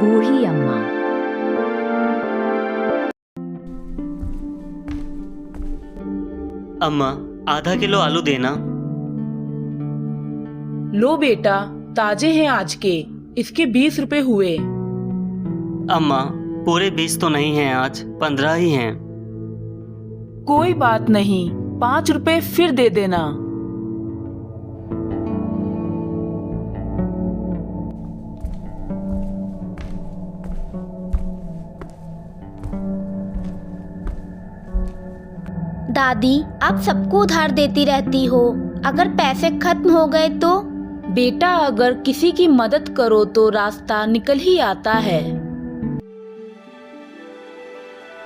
बूढ़ी अम्मा। अम्मा, आधा किलो आलू देना। लो बेटा, ताजे हैं आज के, इसके 20 रुपए हुए। अम्मा, पूरे 20 तो नहीं हैं, आज 15 ही हैं। कोई बात नहीं, 5 रुपए फिर दे देना। दादी, आप सबको उधार देती रहती हो, अगर पैसे खत्म हो गए तो? बेटा, अगर किसी की मदद करो तो रास्ता निकल ही आता है।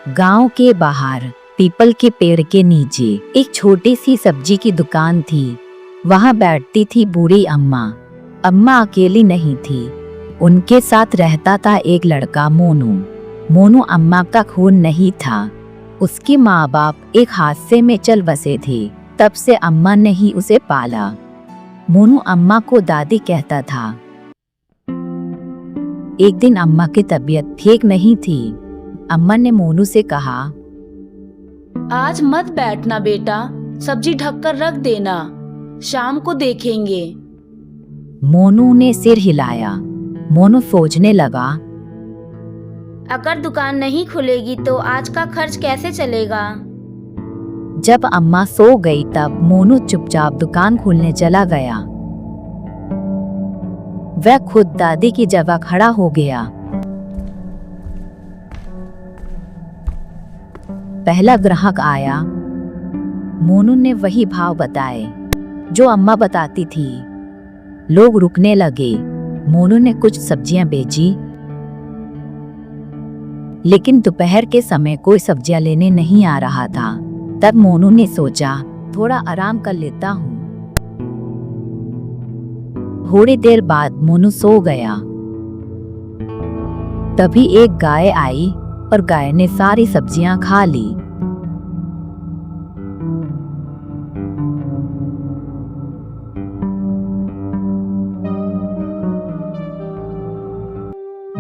गांव के बाहर पीपल के पेड़ के नीचे एक छोटी सी सब्जी की दुकान थी। वहां बैठती थी बूढ़ी अम्मा। अम्मा अकेली नहीं थी, उनके साथ रहता था एक लड़का मोनू। मोनू अम्मा का खून नहीं था। उसके माँ बाप एक हादसे में चल बसे थे, तब से अम्मा ने ही उसे पाला। मोनू अम्मा को दादी कहता था। एक दिन अम्मा की तबीयत ठीक नहीं थी। अम्मा ने मोनू से कहा, आज मत बैठना बेटा, सब्जी ढककर रख देना, शाम को देखेंगे। मोनू ने सिर हिलाया। मोनू सोचने लगा, अगर दुकान नहीं खुलेगी तो आज का खर्च कैसे चलेगा? जब अम्मा सो गई तब मोनू चुपचाप दुकान खोलने चला गया। वह खुद दादी की जगह खड़ा हो गया। पहला ग्राहक आया। मोनू ने वही भाव बताए जो अम्मा बताती थी। लोग रुकने लगे। मोनू ने कुछ सब्जियां बेची, लेकिन दोपहर के समय कोई सब्जियां लेने नहीं आ रहा था। तब मोनू ने सोचा, थोड़ा आराम कर लेता हूँ। थोड़ी देर बाद मोनू सो गया। तभी एक गाय आई और गाय ने सारी सब्जियां खा ली।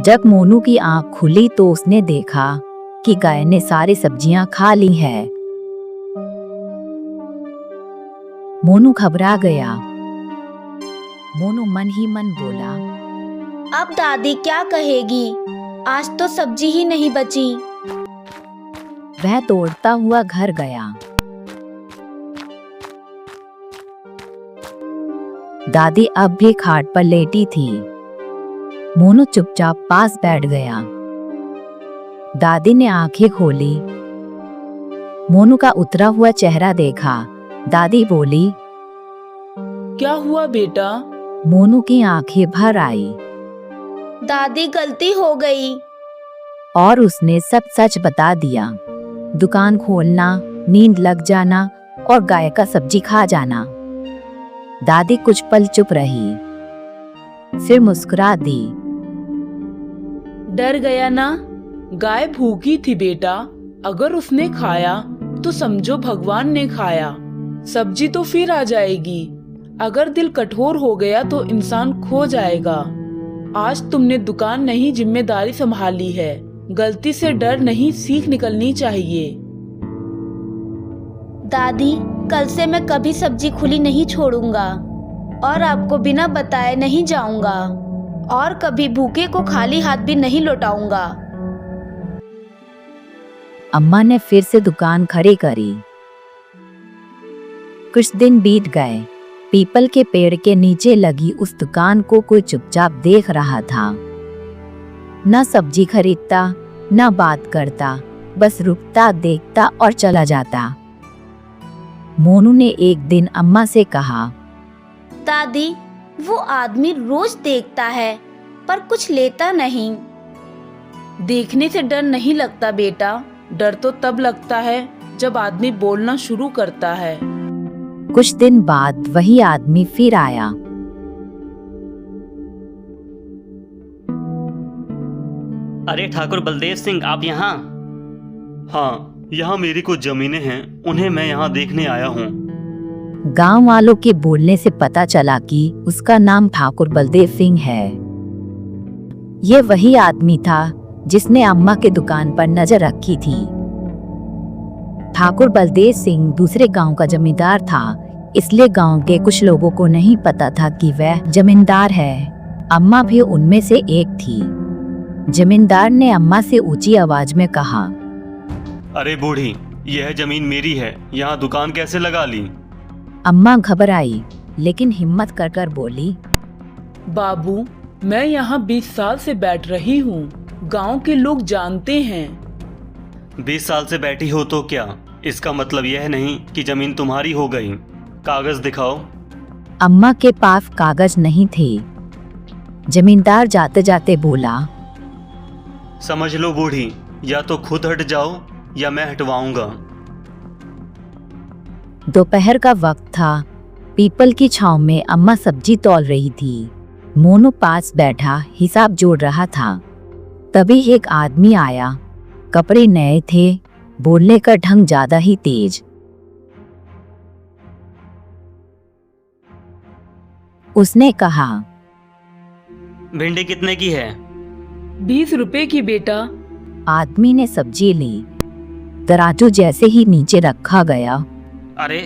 जब मोनू की आंख खुली तो उसने देखा कि गाय ने सारी सब्जियां खा ली है। मोनू घबरा गया। मोनू मन ही मन बोला, अब दादी क्या कहेगी? आज तो सब्जी ही नहीं बची। वह दौड़ता हुआ घर गया। दादी अब भी खाट पर लेटी थी। मोनू चुपचाप पास बैठ गया। दादी ने आंखें खोली। मोनू का उतरा हुआ चेहरा देखा। दादी बोली, क्या हुआ बेटा? मोनू की आंखें भर आई दादी, गलती हो गई। और उसने सब सच बता दिया। दुकान खोलना, नींद लग जाना और गाय का सब्जी खा जाना। दादी कुछ पल चुप रही, फिर मुस्कुरा दी। डर गया ना? गाय भूखी थी बेटा, अगर उसने खाया तो समझो भगवान ने खाया। सब्जी तो फिर आ जाएगी। अगर दिल कठोर हो गया तो इंसान खो जाएगा। आज तुमने दुकान नहीं जिम्मेदारी संभाली है। गलती से डर नहीं, सीख निकलनी चाहिए। दादी, कल से मैं कभी सब्जी खुली नहीं छोड़ूंगा और आपको बिना बताए नहीं जाऊंगा और कभी भूखे को खाली हाथ भी नहीं लौटाऊंगा। अम्मा ने फिर से दुकान खड़ी करी। कुछ दिन बीत गए। पीपल के पेड़ के नीचे लगी उस दुकान को कोई चुपचाप देख रहा था। न सब्जी खरीदता, न बात करता, बस रुकता, देखता और चला जाता। मोनू ने एक दिन अम्मा से कहा, दादी, वो आदमी रोज देखता है पर कुछ लेता नहीं। देखने से डर नहीं लगता बेटा, डर तो तब लगता है जब आदमी बोलना शुरू करता है। कुछ दिन बाद वही आदमी फिर आया। अरे ठाकुर बलदेव सिंह, आप यहाँ? हाँ, यहाँ मेरी कुछ जमीनें हैं, उन्हें मैं यहाँ देखने आया हूँ। गांव वालों के बोलने से पता चला कि उसका नाम ठाकुर बलदेव सिंह है। ये वही आदमी था जिसने अम्मा के दुकान पर नजर रखी थी। ठाकुर बलदेव सिंह दूसरे गांव का जमींदार था, इसलिए गांव के कुछ लोगों को नहीं पता था कि वह जमींदार है। अम्मा भी उनमें से एक थी। जमींदार ने अम्मा से ऊंची आवाज में कहा, अरे बूढ़ी, यह जमीन मेरी है, यहाँ दुकान कैसे लगा ली? अम्मा घबराई लेकिन हिम्मत कर कर बोली, बाबू, मैं यहाँ 20 साल से बैठ रही हूँ। गांव के लोग जानते हैं। 20 साल से बैठी हो तो क्या? इसका मतलब यह नहीं कि जमीन तुम्हारी हो गई। कागज दिखाओ। अम्मा के पास कागज नहीं थे। जमींदार जाते जाते बोला, समझ लो बूढ़ी, या तो खुद हट जाओ या मैं हटवाऊंगा। दोपहर का वक्त था। पीपल की छांव में अम्मा सब्जी तौल रही थी। मोनू पास बैठा हिसाब जोड़ रहा था। तभी एक आदमी आया। कपड़े नए थे, बोलने का ढंग ज्यादा ही तेज। उसने कहा, भिंडी कितने की है? 20 रुपए की बेटा। आदमी ने सब्जी ली। तराजू जैसे ही नीचे रखा गया, अरे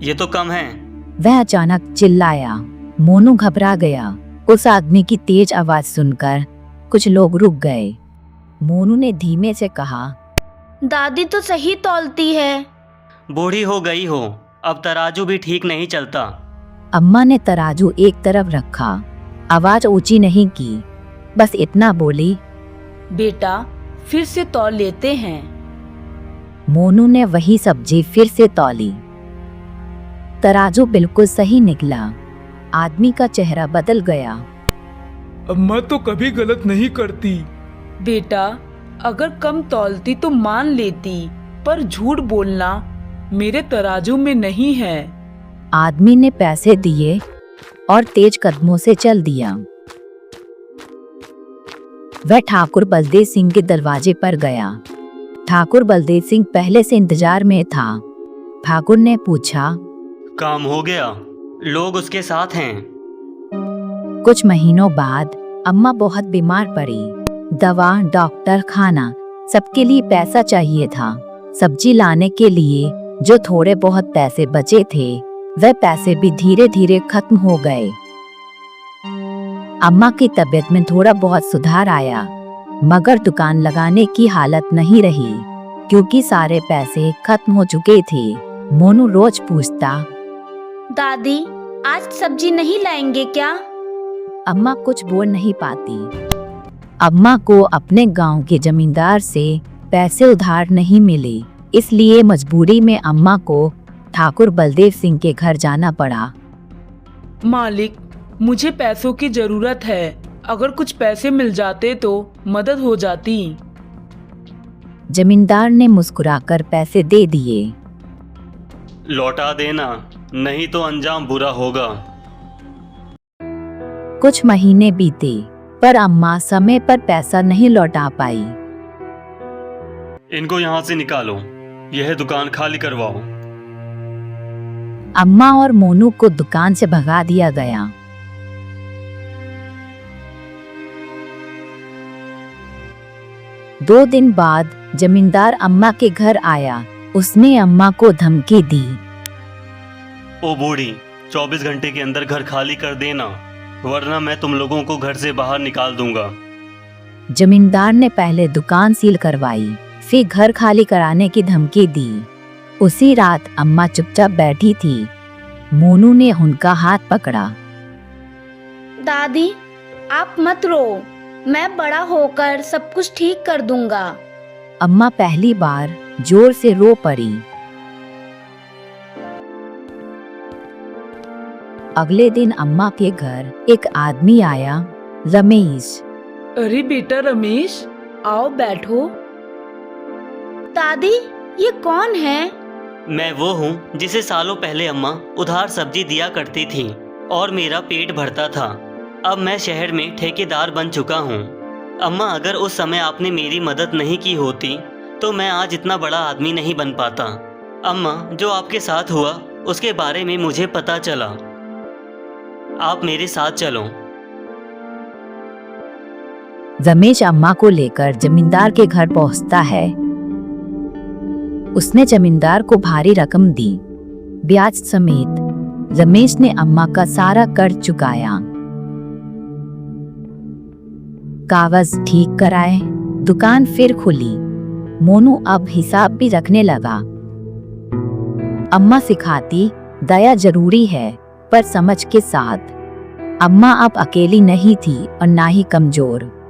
ये तो कम है। वह अचानक चिल्लाया। मोनू घबरा गया। उस आदमी की तेज आवाज सुनकर कुछ लोग रुक गए। मोनू ने धीमे से कहा, दादी तो सही तौलती है। बूढ़ी हो गई हो, अब तराजू भी ठीक नहीं चलता। अम्मा ने तराजू एक तरफ रखा, आवाज ऊंची नहीं की, बस इतना बोली, बेटा, फिर से तौल लेते हैं। मोनू ने वही सब्जी फिर से तौली। तराजू बिल्कुल सही निकला। आदमी का चेहरा बदल गया। अम्मा तो कभी गलत नहीं करती। बेटा, अगर कम तौलती तो मान लेती, पर झूठ बोलना मेरे तराजू में नहीं है। आदमी ने पैसे दिए और तेज कदमों से चल दिया। वह ठाकुर बलदेव सिंह के दरवाजे पर गया। ठाकुर बलदेव सिंह पहले से इंतजार में था। ठाकुर ने पूछा, काम हो गया? लोग उसके साथ हैं। कुछ महीनों बाद अम्मा बहुत बीमार पड़ी। दवा, डॉक्टर, खाना, सबके लिए पैसा चाहिए था। सब्जी लाने के लिए जो थोड़े बहुत पैसे बचे थे, वह पैसे भी धीरे धीरे खत्म हो गए। अम्मा की तबीयत में थोड़ा बहुत सुधार आया, मगर दुकान लगाने की हालत नहीं रही, क्योंकि सारे पैसे खत्म हो चुके थे। मोनू रोज पूछता, दादी, आज सब्जी नहीं लाएंगे क्या? अम्मा कुछ बोल नहीं पाती। अम्मा को अपने गांव के जमींदार से पैसे उधार नहीं मिले, इसलिए मजबूरी में अम्मा को ठाकुर बलदेव सिंह के घर जाना पड़ा। मालिक, मुझे पैसों की जरूरत है। अगर कुछ पैसे मिल जाते तो मदद हो जाती। जमींदार ने मुस्कुराकर पैसे दे दिए। लौटा देना, नहीं तो अंजाम बुरा होगा। कुछ महीने बीते, पर अम्मा समय पर पैसा नहीं लौटा पाई। इनको यहाँ से निकालो, यह दुकान खाली करवाओ। अम्मा और मोनू को दुकान से भगा दिया गया। दो दिन बाद जमींदार अम्मा के घर आया। उसने अम्मा को धमकी दी, ओ बूढ़ी, 24 घंटे के अंदर घर खाली कर देना, वरना मैं तुम लोगों को घर से बाहर निकाल दूंगा। जमींदार ने पहले दुकान सील करवाई, फिर घर खाली कराने की धमकी दी। उसी रात अम्मा चुपचाप बैठी थी। मोनू ने उनका हाथ पकड़ा। दादी, आप मत रो, मैं बड़ा होकर सब कुछ ठीक कर दूंगा। अम्मा पहली बार जोर से रो पड़ी। अगले दिन अम्मा के घर एक आदमी आया, रमेश। अरे बेटा रमेश, आओ बैठो। दादी, ये कौन है? मैं वो हूँ जिसे सालों पहले अम्मा उधार सब्जी दिया करती थी और मेरा पेट भरता था। अब मैं शहर में ठेकेदार बन चुका हूँ। अम्मा, अगर उस समय आपने मेरी मदद नहीं की होती तो मैं आज इतना बड़ा आदमी नहीं बन पाता। अम्मा, जो आपके साथ हुआ उसके बारे में मुझे पता चला। आप मेरे साथ चलो। रमेश अम्मा को लेकर जमींदार के घर पहुंचता है। उसने जमींदार को भारी रकम दी। ब्याज समेत रमेश ने अम्मा का सारा कर्ज चुकाया। कागज ठीक कराए, दुकान फिर खुली। मोनू अब हिसाब भी रखने लगा। अम्मा सिखाती दया जरूरी है, पर समझ के साथ। अम्मा अब अकेली नहीं थी और ना ही कमजोर।